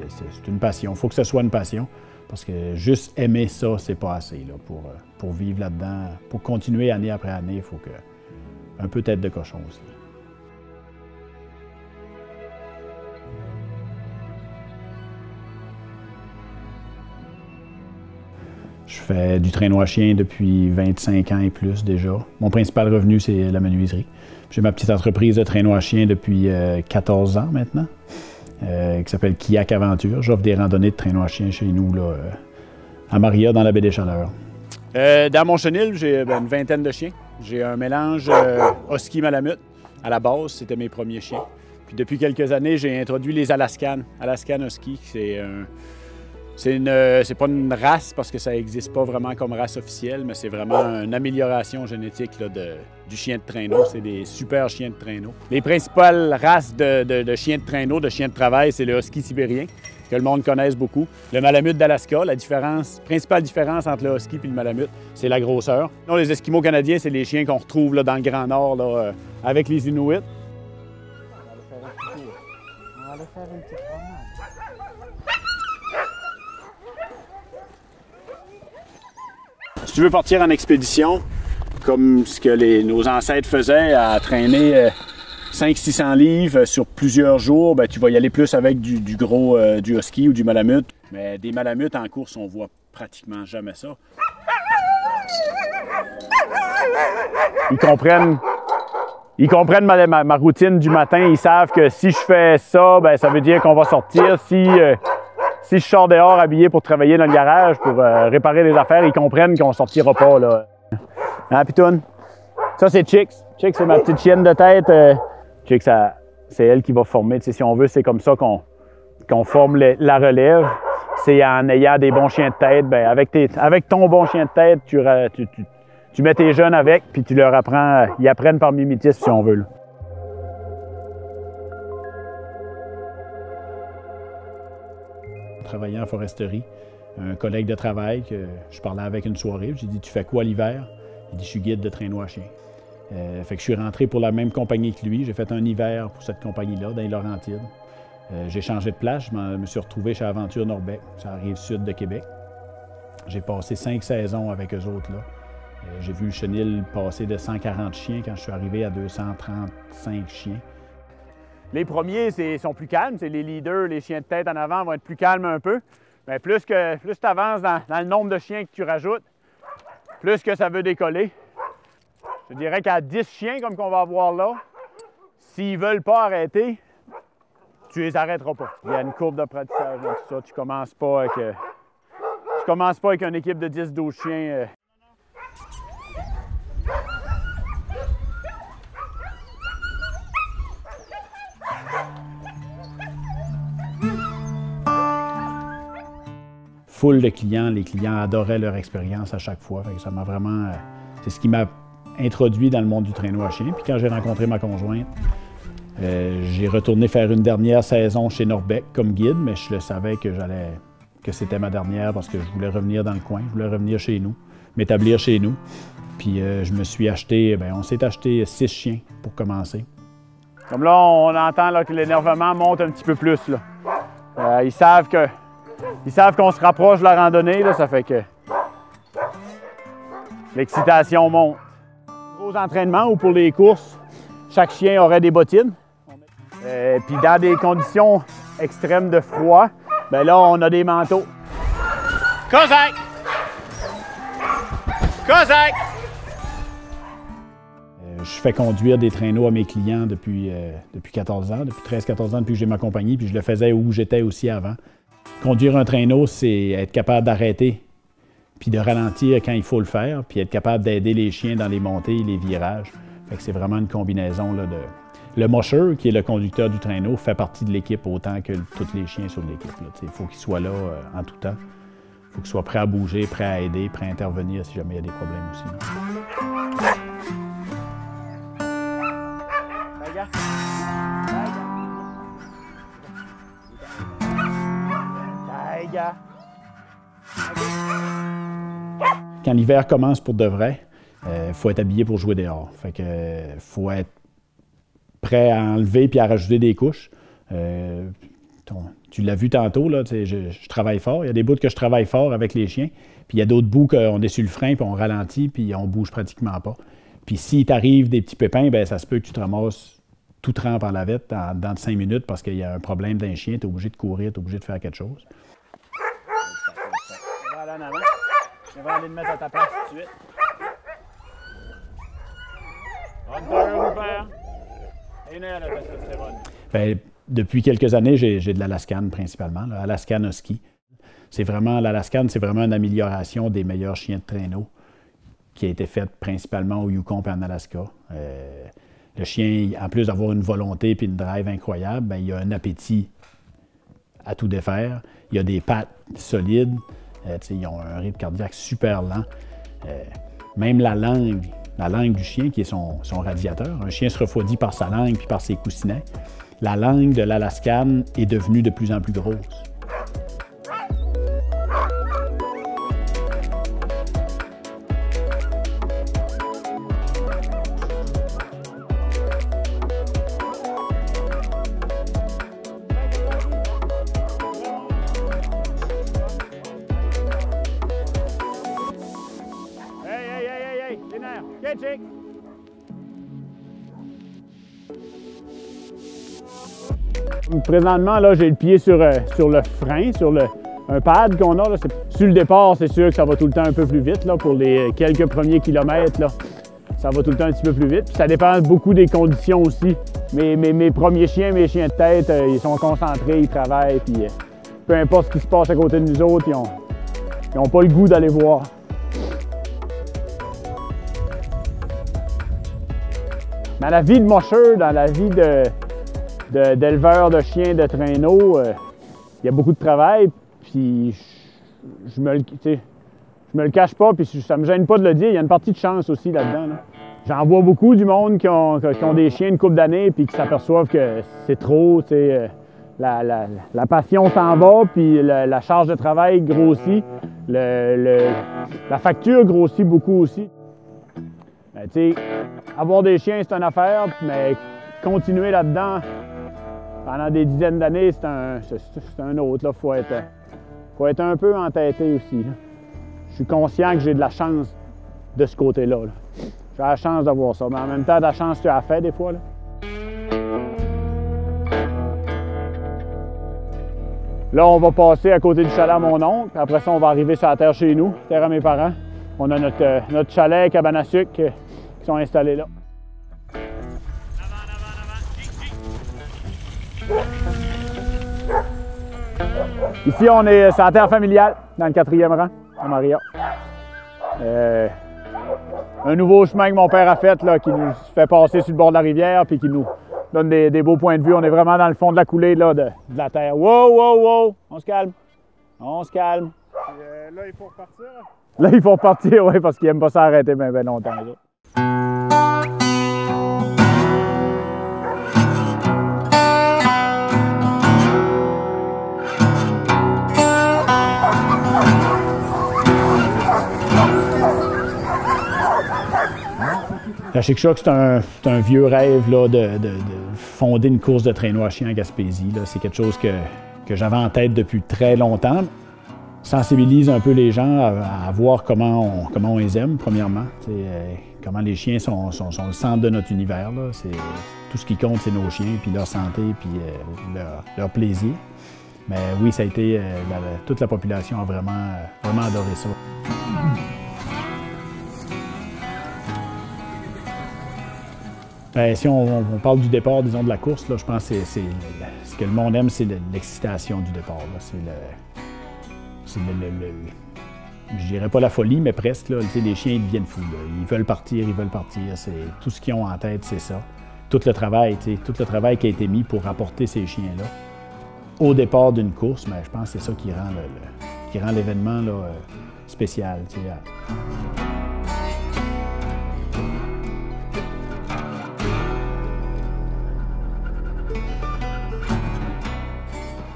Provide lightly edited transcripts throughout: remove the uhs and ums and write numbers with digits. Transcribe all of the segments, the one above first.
c'est une passion. Il faut que ce soit une passion, parce que juste aimer ça, c'est pas assez là, pour vivre là-dedans. Pour continuer année après année, il faut un peu tête de cochon aussi. Je fais du traîneau à chien depuis 25 ans et plus déjà. Mon principal revenu, c'est la menuiserie. J'ai ma petite entreprise de traîneau à chien depuis 14 ans maintenant, qui s'appelle Kiak Aventure. J'offre des randonnées de traîneau à chien chez nous, là, à Maria, dans la baie des Chaleurs. Dans mon chenil, j'ai une vingtaine de chiens. J'ai un mélange husky-malamute. À la base, c'était mes premiers chiens. Puis depuis quelques années, j'ai introduit les Alaskan. Alaskan Husky, c'est pas une race parce que ça n'existe pas vraiment comme race officielle, mais c'est vraiment une amélioration génétique là, du chien de traîneau. C'est des super chiens de traîneau. Les principales races de chiens de traîneau, de chiens de travail, c'est le husky sibérien, que le monde connaisse beaucoup. Le malamute d'Alaska, la principale différence entre le husky et le malamute, c'est la grosseur. Non, les Esquimaux canadiens, c'est les chiens qu'on retrouve là, dans le Grand Nord là, avec les Inuits. On va aller faire une petite promenade. Si tu veux partir en expédition, comme ce que nos ancêtres faisaient, à traîner 500-600 livres sur plusieurs jours, bien, tu vas y aller plus avec du gros du husky ou du malamute. Mais des malamutes en course, on voit pratiquement jamais ça. Ils comprennent ma routine du matin. Ils savent que si je fais ça, bien, ça veut dire qu'on va sortir. Si je sors dehors habillé pour travailler dans le garage, pour réparer des affaires, ils comprennent qu'on ne sortira pas, là. Hein, Pitoune? Ça, c'est Chicks. Chicks, c'est ma petite chienne de tête. Chicks, c'est elle qui va former. Tu sais, si on veut, c'est comme ça qu'on forme la relève. C'est en ayant des bons chiens de tête. Bien, avec ton bon chien de tête, tu mets tes jeunes avec, puis tu leur apprends. Ils apprennent par mimétisme, si on veut, là. Travaillant en foresterie, un collègue de travail que je parlais avec une soirée, j'ai dit « Tu fais quoi l'hiver? » Il dit « Je suis guide de traîneau à chien. » Fait que je suis rentré pour la même compagnie que lui. J'ai fait un hiver pour cette compagnie-là, dans les Laurentides. J'ai changé de place, je me suis retrouvé chez Aventure Norbec, ça arrive sud de Québec. J'ai passé 5 saisons avec eux autres là. J'ai vu le chenil passer de 140 chiens quand je suis arrivé à 235 chiens. Les premiers sont plus calmes, c'est les leaders, les chiens de tête en avant vont être plus calmes un peu. Mais plus tu avances dans le nombre de chiens que tu rajoutes, plus que ça veut décoller. Je dirais qu'à 10 chiens comme qu'on va avoir là, s'ils ne veulent pas arrêter, tu les arrêteras pas. Il y a une courbe d'apprentissage dans tout ça. Tu commences pas avec une équipe de 10-12 chiens. Foule de clients, les clients adoraient leur expérience à chaque fois. Ça m'a vraiment... c'est ce qui m'a introduit dans le monde du traîneau à chien. Puis quand j'ai rencontré ma conjointe, j'ai retourné faire une dernière saison chez Norbec comme guide, mais je le savais que c'était ma dernière parce que je voulais revenir dans le coin, je voulais revenir chez nous, m'établir chez nous. Puis je me suis acheté, on s'est acheté 6 chiens pour commencer. Comme là, on entend là, que l'énervement monte un petit peu plus. Là. Ils savent qu'on se rapproche de la randonnée, là, ça fait que l'excitation monte. Gros entraînements ou pour les courses, chaque chien aurait des bottines. Puis dans des conditions extrêmes de froid, bien là, on a des manteaux. Kozak! Kozak! Je fais conduire des traîneaux à mes clients depuis 14 ans, depuis 13-14 ans, depuis que j'ai ma compagnie, puis je le faisais où j'étais aussi avant. Conduire un traîneau, c'est être capable d'arrêter puis de ralentir quand il faut le faire, puis être capable d'aider les chiens dans les montées et les virages. Fait que c'est vraiment une combinaison là, de... Le musher, qui est le conducteur du traîneau, fait partie de l'équipe autant que tous les chiens sur l'équipe. Il faut qu'il soit là en tout temps. Il faut qu'il soit prêt à bouger, prêt à aider, prêt à intervenir si jamais il y a des problèmes aussi. Quand l'hiver commence pour de vrai, il faut être habillé pour jouer dehors. Fait que faut être prêt à enlever puis à rajouter des couches. Tu l'as vu tantôt, là, je travaille fort. Il y a des bouts que je travaille fort avec les chiens. Puis il y a d'autres bouts qu'on est sur le frein, puis on ralentit, puis on bouge pratiquement pas. Puis s'il t'arrive des petits pépins, bien, ça se peut que tu te ramasses tout trempe par la vette dans 5 minutes parce qu'il y a un problème d'un chien, tu es obligé de courir, tu es obligé de faire quelque chose. Je vais aller en avant. Je vais aller te mettre à ta place tout de suite. Bien, depuis quelques années, j'ai de l'Alaskan principalement, Alaskan Husky. L'Alaskan, c'est vraiment une amélioration des meilleurs chiens de traîneau qui a été faite principalement au Yukon et en Alaska. Le chien, en plus d'avoir une volonté et une drive incroyable, bien, il a un appétit à tout défaire. Il a des pattes solides. Ils ont un rythme cardiaque super lent. Même la langue du chien, qui est son radiateur. Un chien se refroidit par sa langue puis par ses coussinets. La langue de l'Alaskan est devenue de plus en plus grosse. Présentement, là, j'ai le pied sur le frein, sur un pad qu'on a. Là. Sur le départ, c'est sûr que ça va tout le temps un peu plus vite. Là, pour les quelques premiers kilomètres, là, ça va tout le temps un petit peu plus vite. Puis ça dépend beaucoup des conditions aussi. Mes premiers chiens, mes chiens de tête, ils sont concentrés, ils travaillent. Puis peu importe ce qui se passe à côté de nous autres, ils n'ont pas le goût d'aller voir. Dans la vie de musher, dans la vie d'éleveur de chiens de traîneau, il y a beaucoup de travail, puis je me le cache pas, puis ça me gêne pas de le dire, il y a une partie de chance aussi là-dedans. Là. J'en vois beaucoup du monde qui ont des chiens une couple d'années, puis qui s'aperçoivent que c'est trop, la passion s'en va, puis la charge de travail grossit, la facture grossit beaucoup aussi. Ben, avoir des chiens, c'est une affaire, mais continuer là-dedans pendant des dizaines d'années, c'est un autre. Il faut être un peu entêté aussi. Là. Je suis conscient que j'ai de la chance de ce côté-là. Là. J'ai la chance d'avoir ça, mais en même temps, la chance, tu as fait des fois. Là. Là, on va passer à côté du chalet à mon oncle. Après ça, on va arriver sur la terre chez nous, terre à mes parents. On a notre chalet, cabane à sucre, qui sont installés là. Ici, on est sur la terre familiale, dans le 4e rang, à Maria. Un nouveau chemin que mon père a fait, là, qui nous fait passer sur le bord de la rivière, puis qui nous donne des beaux points de vue. On est vraiment dans le fond de la coulée là, de la terre. Wow, wow, wow! On se calme. On se calme. Là, il faut repartir. Là, il faut repartir, oui, parce qu'ils n'aiment pas s'arrêter bien longtemps. Là. La Chic-Choc, c'est un vieux rêve là, de fonder une course de traîneau à chien en Gaspésie. C'est quelque chose que j'avais en tête depuis très longtemps. Sensibilise un peu les gens à voir comment on les aime, premièrement. Comment les chiens sont le centre de notre univers. Là. Tout ce qui compte, c'est nos chiens, puis leur santé, puis leur plaisir. Mais oui, ça a été... toute la population a vraiment adoré ça. Bien, si on parle du départ, disons, de la course, là, je pense que ce que le monde aime, c'est l'excitation du départ. Je dirais pas la folie, mais presque. Là, les chiens ils deviennent fous. Là. Ils veulent partir. Tout ce qu'ils ont en tête, c'est ça. Tout le travail qui a été mis pour apporter ces chiens-là au départ d'une course, mais je pense que c'est ça qui rend l'événement spécial.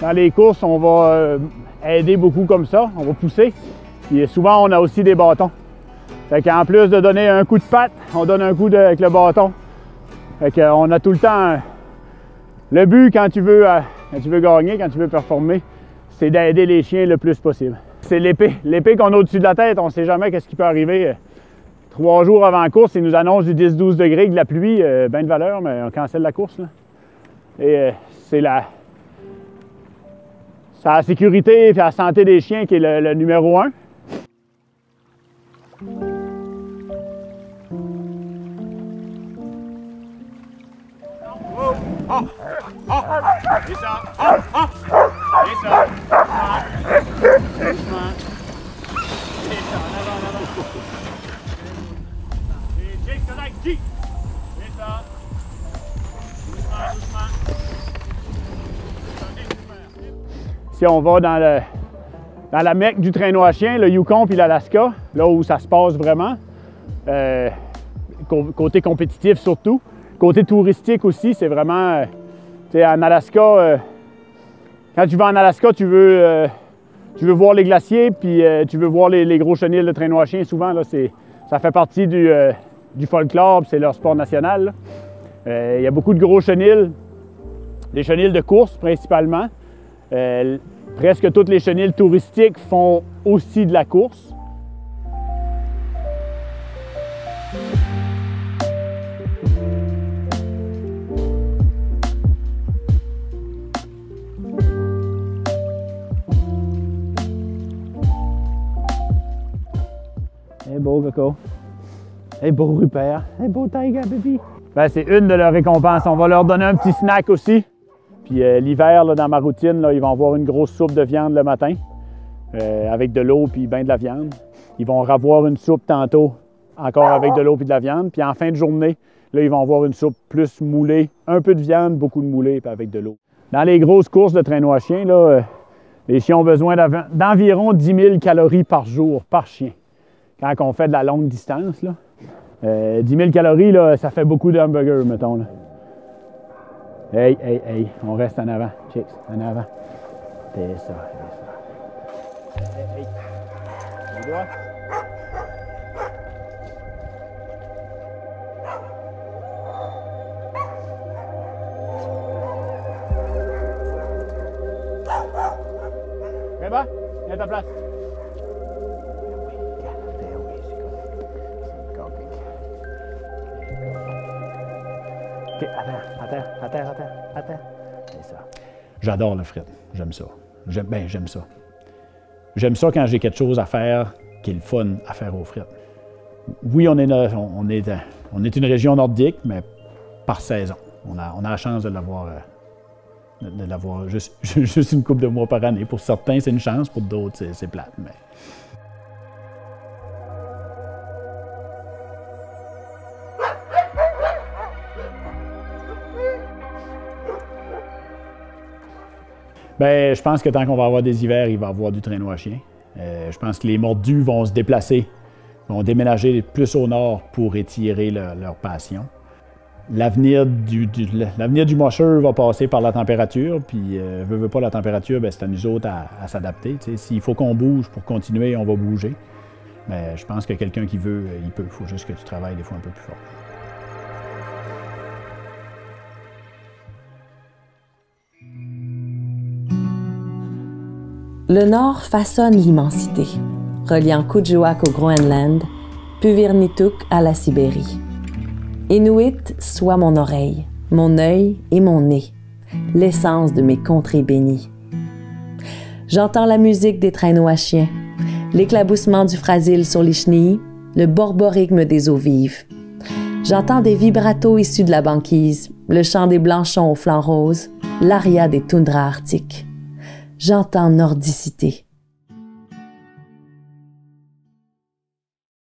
Dans les courses, on va aider beaucoup comme ça, on va pousser. Et souvent, on a aussi des bâtons. Fait qu'en plus de donner un coup de patte, on donne un coup avec le bâton. Fait qu'on a tout le temps le but quand tu veux quand tu veux gagner, quand tu veux performer, c'est d'aider les chiens le plus possible. C'est l'épée. L'épée qu'on a au-dessus de la tête, on ne sait jamais qu'est-ce qui peut arriver. 3 jours avant la course, ils nous annoncent du 10-12 degrés, de la pluie, bien de valeur, mais on cancelle la course. Là. Et c'est la sécurité et la santé des chiens qui est le numéro 1. Si on va dans la Mecque du traîneau à chien, le Yukon puis l'Alaska, là où ça se passe vraiment, côté compétitif surtout, côté touristique aussi, c'est vraiment, en Alaska, quand tu vas en Alaska, tu veux voir les glaciers, puis tu veux voir les gros chenils de traîneau à chien. Souvent, là, ça fait partie du folklore, c'est leur sport national. Il y a beaucoup de gros chenils, des chenils de course principalement. Presque toutes les chenils touristiques font aussi de la course. Hey beau Coco. Hey beau Rupert. Hey beau Tiger Baby. Ben, c'est une de leurs récompenses. On va leur donner un petit snack aussi. Puis l'hiver, dans ma routine, là, ils vont avoir une grosse soupe de viande le matin, avec de l'eau puis bien de la viande. Ils vont avoir une soupe tantôt, encore avec de l'eau puis de la viande. Puis en fin de journée, là, ils vont avoir une soupe plus moulée, un peu de viande, beaucoup de moulée, puis avec de l'eau. Dans les grosses courses de traîneau à chien, là, les chiens ont besoin d'environ 10 000 calories par jour, par chien. Quand on fait de la longue distance, là, 10 000 calories, là, ça fait beaucoup d'hamburgers, mettons. Là. Hey, hey, hey, on reste en avant. Chicks, en avant. C'est ça, c'est ça. Hey, hey. Les doigts. Très bas, viens à ta place. OK, à terre. C'est ça. J'adore le fret. J'aime ça. J'aime ça. J'aime ça quand j'ai quelque chose à faire qui est le fun à faire au fret. Oui, on est une région nordique, mais par saison. On a la chance de l'avoir juste une couple de mois par année. Pour certains, c'est une chance. Pour d'autres, c'est plate. Mais... Bien, je pense que tant qu'on va avoir des hivers, il va y avoir du traîneau à chien. Je pense que les mordus vont se déplacer, vont déménager plus au nord pour étirer leur passion. L'avenir du musher va passer par la température, puis veut pas la température, bien, c'est à nous autres à s'adapter. S'il faut qu'on bouge pour continuer, on va bouger. Mais je pense que quelqu'un qui veut, il peut. Il faut juste que tu travailles des fois un peu plus fort. Le Nord façonne l'immensité, reliant Kuujjuaq au Groenland, Puvirnituk à la Sibérie. Inuit soit mon oreille, mon œil et mon nez, l'essence de mes contrées bénies. J'entends la musique des traîneaux à chiens, l'éclaboussement du frasile sur les chenilles, le borborigme des eaux vives. J'entends des vibratos issus de la banquise, le chant des blanchons aux flancs roses, l'aria des toundras arctiques. J'entends nordicité,